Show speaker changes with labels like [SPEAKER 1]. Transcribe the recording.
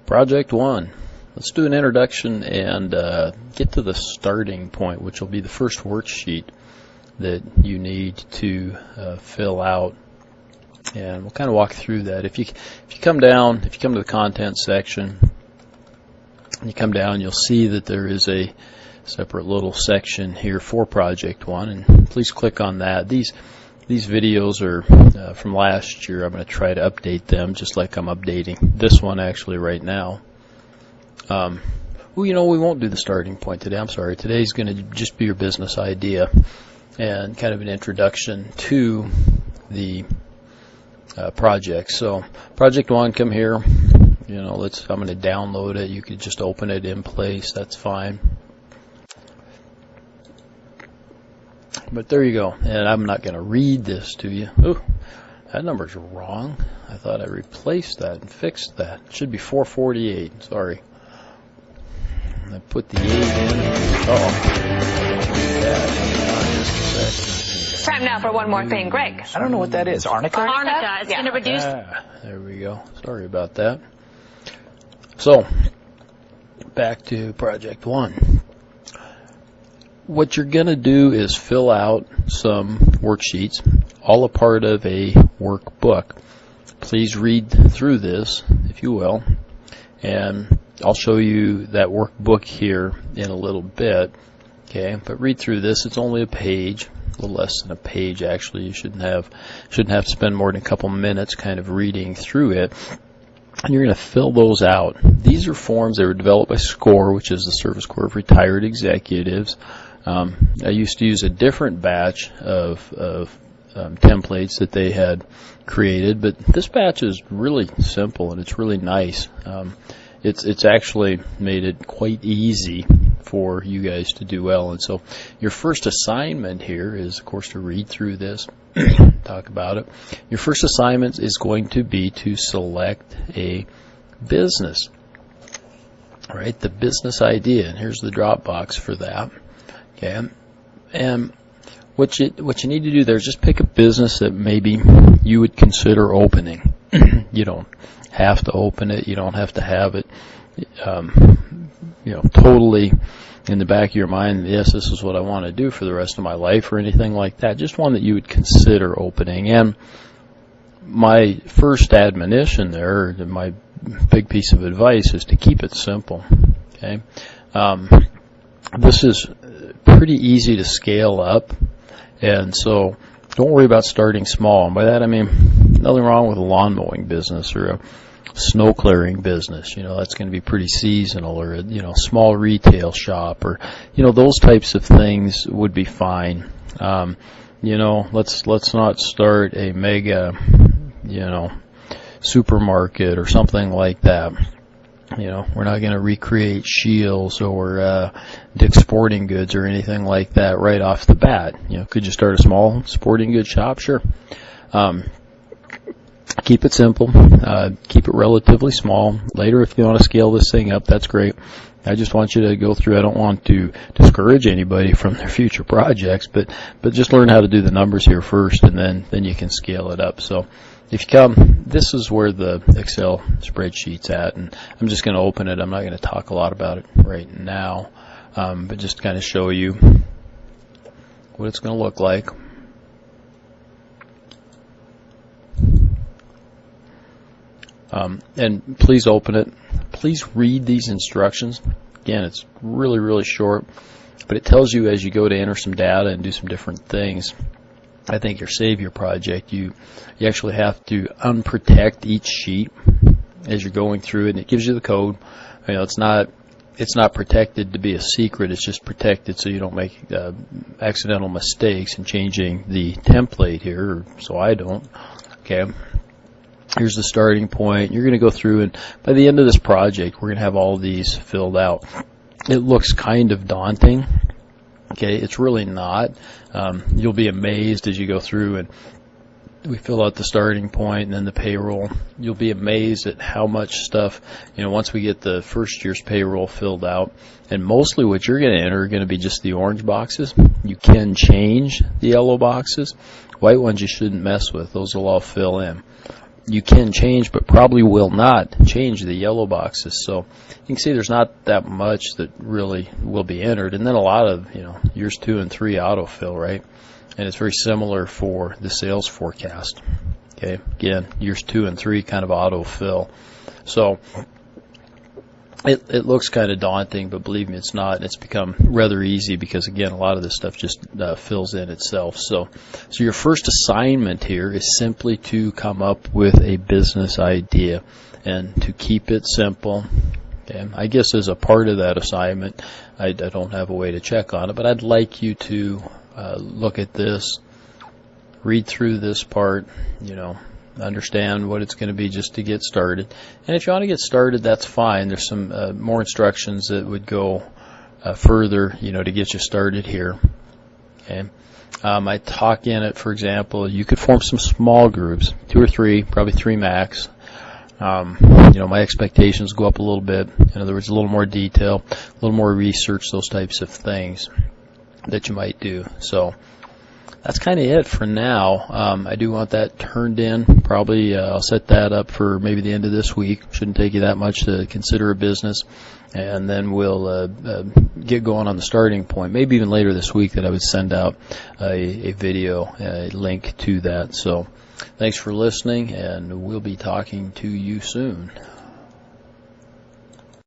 [SPEAKER 1] Project 1. Let's do an introduction and get to the starting point, which will be the first worksheet that you need to fill out. And we'll kind of walk through that. If you come down, if you come to the content section, and you come down, you'll see that there is a separate little section here for Project 1, and please click on that. These videos are from last year. I'm going to try to update them just like I'm updating this one actually right now. Well, we won't do the starting point today. I'm sorry. Today's going to just be your business idea and kind of an introduction to the project. So Project 1, come here. I'm going to download it. You could just open it in place. That's fine. But there you go. And I'm not going to read this to you. Ooh, that number's wrong. I thought I replaced that and fixed that. It should be 448. Sorry. I put the 8 in.
[SPEAKER 2] Time now for one more thing. Greg.
[SPEAKER 3] I don't know what that is. Arnica?
[SPEAKER 2] Arnica. It's going to reduce.
[SPEAKER 1] There we go. Sorry about that. So, back to Project 1. What you're going to do is fill out some worksheets, all a part of a workbook. Please read through this, if you will, and I'll show you that workbook here in a little bit. Okay, but read through this. It's only a page, a little less than a page actually. You shouldn't have to spend more than a couple minutes kind of reading through it. And you're going to fill those out. These are forms that were developed by SCORE, which is the Service Corps of Retired Executives. I used to use a different batch of templates that they had created, but this batch is really simple and it's really nice. It's actually made it quite easy for you guys to do well. And so your first assignment here is, of course, to read through this, talk about it. Your first assignment is going to be to select a business, right? The business idea, and here's the drop box for that. Okay, and what you need to do there is just pick a business that maybe you would consider opening. You don't have to open it. You don't have to have it, totally in the back of your mind. Yes, this is what I want to do for the rest of my life, or anything like that. Just one that you would consider opening. And my first admonition there, my big piece of advice, is to keep it simple. Okay, this is pretty easy to scale up, and so don't worry about starting small. And by that I mean nothing wrong with a lawn mowing business or a snow clearing business. That's going to be pretty seasonal, or a small retail shop, or those types of things would be fine. Let's not start a mega supermarket or something like that. We're not going to recreate Shields or Dick's Sporting Goods or anything like that right off the bat. Could you start a small sporting goods shop? Sure. Keep it simple. Keep it relatively small. Later, if you want to scale this thing up, that's great. I just want you to go through. I don't want to discourage anybody from their future projects, but just learn how to do the numbers here first, and then you can scale it up. So if you come, this is where the Excel spreadsheet's at, and I'm just going to open it. I'm not going to talk a lot about it right now, but just kind of show you what it's going to look like. And please open it. Please read these instructions. Again, it's really, really short, but it tells you as you go to enter some data and do some different things. I think your Savior project, you actually have to unprotect each sheet as you're going through it, and it gives you the code. It's not protected to be a secret. It's just protected so you don't make accidental mistakes in changing the template here, so I don't. Okay. Here's the starting point. You're going to go through, and by the end of this project, we're going to have all these filled out. It looks kind of daunting. Okay, it's really not. You'll be amazed as you go through, and we fill out the starting point and then the payroll. You'll be amazed at how much stuff, once we get the first year's payroll filled out, and mostly what you're going to enter are going to be just the orange boxes. You can change the yellow boxes. White ones you shouldn't mess with. Those will all fill in. you can change, but probably will not change the yellow boxes. So you can see there's not that much that really will be entered. And then a lot of, years 2 and 3 autofill, right? And it's very similar for the sales forecast. Okay, again, years 2 and 3 kind of autofill. So it looks kind of daunting, but believe me, it's not. It's become rather easy because, again, a lot of this stuff just fills in itself. So your first assignment here is simply to come up with a business idea and to keep it simple. Okay. I guess as a part of that assignment, I don't have a way to check on it, but I'd like you to look at this, read through this part, understand what it's going to be just to get started. And if you want to get started, that's fine. There's some more instructions that would go further, to get you started here. Okay. I talk in it, for example, you could form some small groups, 2 or 3, probably 3 max. My expectations go up a little bit. In other words, a little more detail, a little more research, those types of things that you might do. So that's kind of it for now. I do want that turned in. Probably I'll set that up for maybe the end of this week. Shouldn't take you that much to consider a business. And then we'll get going on the starting point. Maybe even later this week that I would send out a video, a link to that. So thanks for listening, and we'll be talking to you soon.